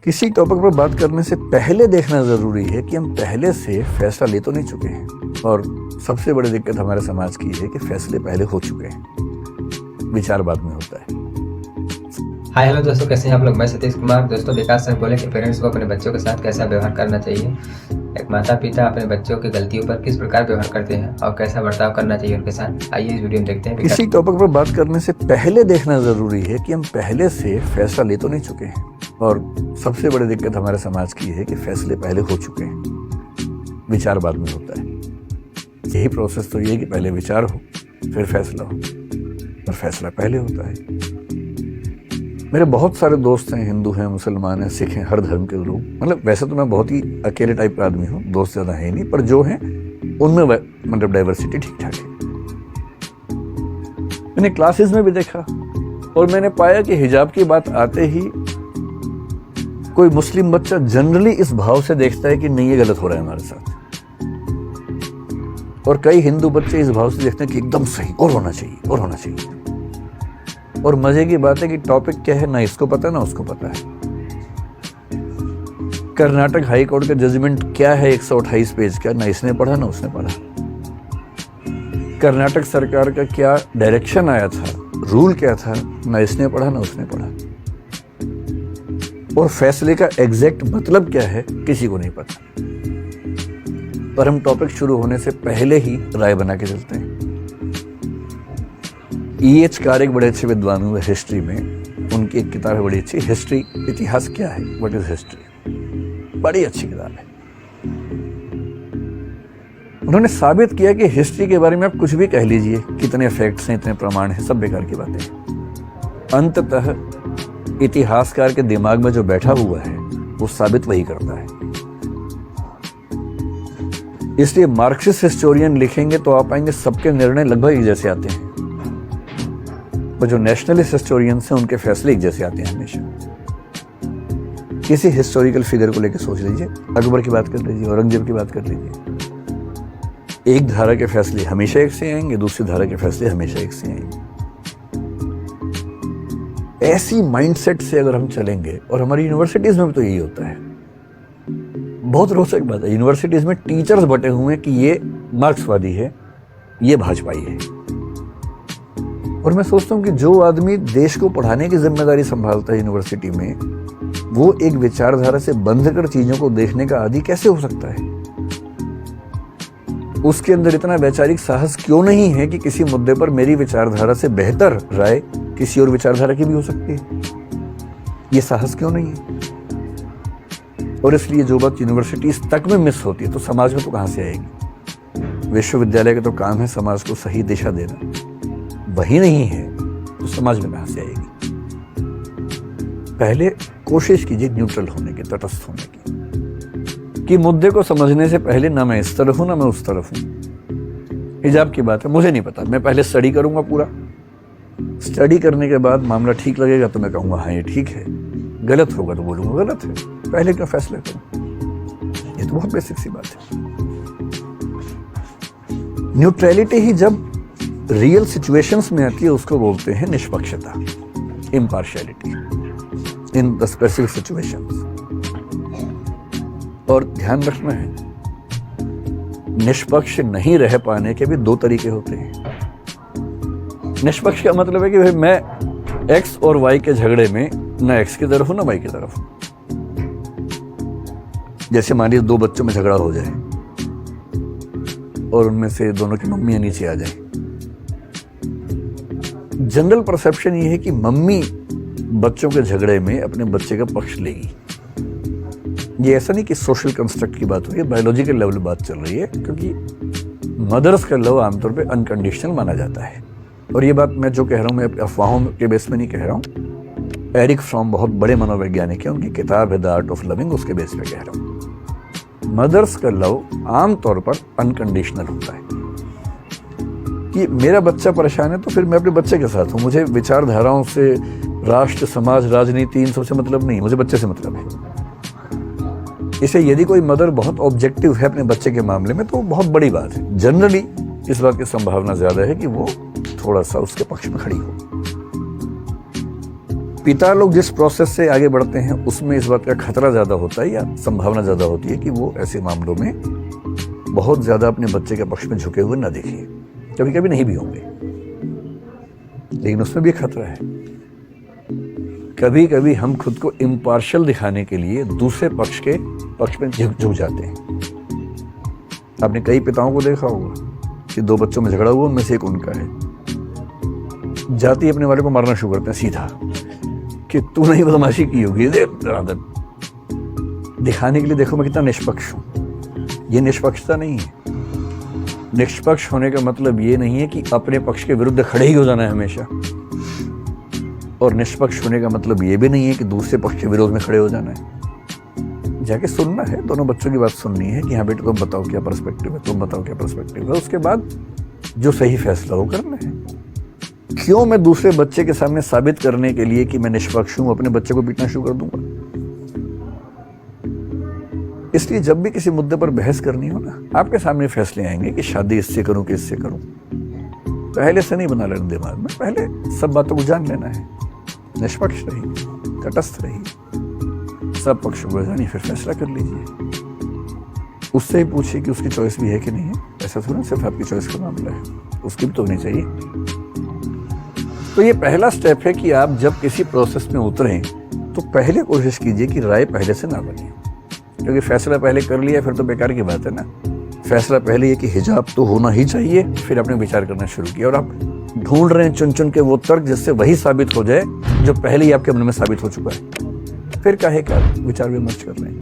किसी टॉपिक पर बात करने से पहले देखना ज़रूरी है कि हम पहले से फैसला ले तो नहीं चुके हैं। और सबसे बड़ी दिक्कत हमारे समाज की है कि फैसले पहले हो चुके हैं, विचार बाद में होता है। हाय हेलो दोस्तों, कैसे हैं आप लोग। मैं सतीश कुमार। दोस्तों, विकास सर बोले कि पेरेंट्स को अपने बच्चों के साथ कैसा व्यवहार करना चाहिए। एक माता पिता अपने बच्चों की गलतियों पर किस प्रकार व्यवहार करते हैं और कैसा बर्ताव करना चाहिए उनके साथ, आइए इस वीडियो में देखते हैं। किसी टॉपिक पर बात करने से पहले देखना ज़रूरी है कि हम पहले से फैसला ले तो नहीं चुके हैं। और सबसे बड़ी दिक्कत हमारे समाज की है कि फैसले पहले हो चुके हैं, विचार बाद में होता है। यही प्रोसेस तो ये है कि पहले विचार हो फिर फैसला हो, और फैसला पहले होता है। मेरे बहुत सारे दोस्त हैं, हिंदू हैं, मुसलमान हैं, सिख हैं, हर धर्म के लोग। मतलब वैसे तो मैं बहुत ही अकेले टाइप का आदमी हूँ, दोस्त ज़्यादा है ही नहीं, पर जो हैं उनमें मतलब डाइवर्सिटी ठीक ठाक है। मैंने क्लासेस में भी देखा और मैंने पाया कि हिजाब की बात आते ही कोई मुस्लिम बच्चा जनरली इस भाव से देखता है कि नहीं ये गलत हो रहा है हमारे साथ, और कई हिंदू बच्चे इस भाव से देखते हैं कि एकदम सही और होना चाहिए और होना चाहिए। और मजे की बात है कि टॉपिक क्या है ना इसको पता ना उसको पता है। कर्नाटक हाई कोर्ट का जजमेंट क्या है 128 पेज का, ना इसने पढ़ा ना उसने पढ़ा। कर्नाटक सरकार का क्या डायरेक्शन आया था, रूल क्या था, ना इसने पढ़ा ना उसने पढ़ा। और फैसले का एग्जैक्ट मतलब क्या है किसी को नहीं पता, पर हम टॉपिक शुरू होने से पहले ही राय बना के चलते हैं। E.H. कारक बड़े अच्छे विद्वान हुए हिस्ट्री में, उनकी एक किताब है बड़ी अच्छी, हिस्ट्री, इतिहास क्या है, व्हाट इज हिस्ट्री, बड़ी अच्छी किताब है। उन्होंने साबित किया कि हिस्ट्री के बारे में आप कुछ भी कह लीजिए, कितने फैक्ट्स हैं, इतने प्रमाण हैं, सब बेकार की बातें हैं। अंततः इतिहासकार के दिमाग में जो बैठा हुआ है वो साबित वही करता है। इसलिए मार्क्सिस्ट हिस्टोरियन लिखेंगे तो आप पाएंगे सबके निर्णय लगभग एक जैसे आते हैं, और जो नेशनलिस्ट हिस्टोरियंस हैं उनके फैसले एक जैसे आते हैं हमेशा। किसी हिस्टोरिकल फिगर को लेकर सोच लीजिए, अकबर की बात कर लीजिए, औरंगजेब की बात कर लीजिए, एक धारा के फैसले हमेशा एक से आएंगे, दूसरी धारा के फैसले हमेशा एक से आएंगे। ऐसी माइंडसेट से अगर हम चलेंगे, और हमारी यूनिवर्सिटीज में भी तो यही होता है। बहुत रोचक बात है, यूनिवर्सिटीज में टीचर्स बटे हुए हैं कि ये मार्क्सवादी है, ये भाजपाई है। और मैं सोचता हूँ कि जो आदमी देश को पढ़ाने की जिम्मेदारी संभालता है यूनिवर्सिटी में, वो एक विचारधारा से बंध कर चीजों को देखने का आदी कैसे हो सकता है। उसके अंदर इतना वैचारिक साहस क्यों नहीं है कि किसी मुद्दे पर मेरी विचारधारा से बेहतर राय किसी और विचारधारा की भी हो सकती है। ये साहस क्यों नहीं है। और इसलिए जो बात यूनिवर्सिटीज तक में मिस होती है तो समाज में तो कहां से आएगी। विश्वविद्यालय का तो काम है समाज को सही दिशा देना, वही नहीं है तो समाज में कहां से आएगी। पहले कोशिश कीजिए न्यूट्रल होने की, तटस्थ होने की, कि मुद्दे को समझने से पहले ना मैं इस तरफ हूं ना मैं उस तरफ हूं। हिजाब की बात है, मुझे नहीं पता, मैं पहले स्टडी करूंगा पूरा। स्टडी करने के बाद मामला ठीक लगेगा तो मैं कहूंगा हाँ ये ठीक है, गलत होगा तो बोलूंगा गलत है। पहले क्यों फैसला करूं। ये तो बहुत बेसिक सी बात है। न्यूट्रलिटी ही जब रियल सिचुएशंस में आती है उसको बोलते हैं निष्पक्षता, impartiality in the specific situations. और ध्यान रखना है, निष्पक्ष नहीं रह पाने के भी दो तरीके होते हैं। निष्पक्ष का मतलब है कि भाई मैं एक्स और वाई के झगड़े में ना एक्स की तरफ हूं ना वाई की तरफ हूं। जैसे मान लीजिए दो बच्चों में झगड़ा हो जाए और उनमें से दोनों की मम्मियां नीचे आ जाए। जनरल परसेप्शन ये है कि मम्मी बच्चों के झगड़े में अपने बच्चे का पक्ष लेगी। ये ऐसा नहीं कि सोशल कंस्ट्रक्ट की बात हो रही है, बायोलॉजिकल लेवल बात चल रही है, क्योंकि मदर्स का लव आमतौर पे अनकंडीशनल माना जाता है। और ये बात मैं जो कह रहा हूँ मैं अफवाहों के बेस में नहीं कह रहा हूँ। एरिक फ्रॉम बहुत बड़े मनोवैज्ञानिक है, उनकी किताब है द आर्ट ऑफ लविंग, उसके बेस पे कह रहा हूँ। मदर्स का लव आमतौर पर अनकंडीशनल होता है कि मेरा बच्चा परेशान है तो फिर मैं अपने बच्चे के साथ हूँ। मुझे विचारधाराओं से, राष्ट्र, समाज, राजनीति, इन सबसे मतलब नहीं, मुझे बच्चे से मतलब है। इसे यदि कोई मदर बहुत ऑब्जेक्टिव है अपने बच्चे के मामले में तो बहुत बड़ी बात है। जनरली इस बात की संभावना ज्यादा है कि वो थोड़ा सा उसके पक्ष में खड़ी हो। पिता लोग जिस प्रोसेस से आगे बढ़ते हैं उसमें इस बात का खतरा ज़्यादा होता है या संभावना ज़्यादा होती है कि वो ऐसे मामलों में बहुत ज़्यादा अपने बच्चे के पक्ष में झुके हुए ना दिखें। कभी कभी नहीं भी होंगे, लेकिन उसमें भी खतरा है। कभी कभी हम खुद को इम्पार्शियल दिखाने के लिए दूसरे पक्ष में झुक जाते हैं। आपने कई पिताओं को देखा होगा कि दो बच्चों में झगड़ा हुआ, उनमें से एक उनका है, जाती अपने वाले को मारना शुरू करते हैं सीधा कि तू नहीं बदमाशी की होगी, आदत दिखाने के लिए देखो मैं कितना निष्पक्ष हूं। ये निष्पक्षता नहीं है। निष्पक्ष होने का मतलब ये नहीं है कि अपने पक्ष के विरुद्ध खड़े ही हो जाना है हमेशा, और निष्पक्ष होने का मतलब ये भी नहीं है कि दूसरे पक्ष के विरोध में खड़े हो जाना है। जाके सुनना है, दोनों बच्चों की बात सुननी है कि हाँ बेटे तुम बताओ क्या पर्सपेक्टिव है, तुम बताओ क्या पर्सपेक्टिव है, उसके बाद जो सही फैसला हो करना है। क्यों मैं दूसरे बच्चे के सामने साबित करने के लिए कि मैं निष्पक्ष हूं अपने बच्चे को पीटना शुरू कर दूंगा? इसलिए जब भी किसी मुद्दे पर बहस करनी हो ना, आपके सामने फैसले आएंगे कि शादी इससे करूं कि इससे करूं। पहले से नहीं बना लेना दिमाग में, पहले सब बातों को जान लेना है। निष्पक्ष रहिए, तटस्थ रहिए, सब पक्षों को जानिए, फिर फैसला कर लीजिए। उससे ही पूछिए कि उसकी चॉइस भी है कि नहीं है। ऐसा थोड़ा सिर्फ आपकी चॉइस का मामला है, उसकी भी तो होनी चाहिए। तो ये पहला स्टेप है कि आप जब किसी प्रोसेस में उतरें तो पहले कोशिश कीजिए कि राय पहले से ना बने, क्योंकि फैसला पहले कर लिया फिर तो बेकार की बात है ना। फैसला पहले ये कि हिजाब तो होना ही चाहिए, फिर आपने विचार करना शुरू किया और आप ढूंढ रहे हैं चुन चुन के वो तर्क जिससे वही साबित हो जाए जो पहले ही आपके मन में साबित हो चुका है। फिर काहे का विचार विमर्श कर रहे हैं।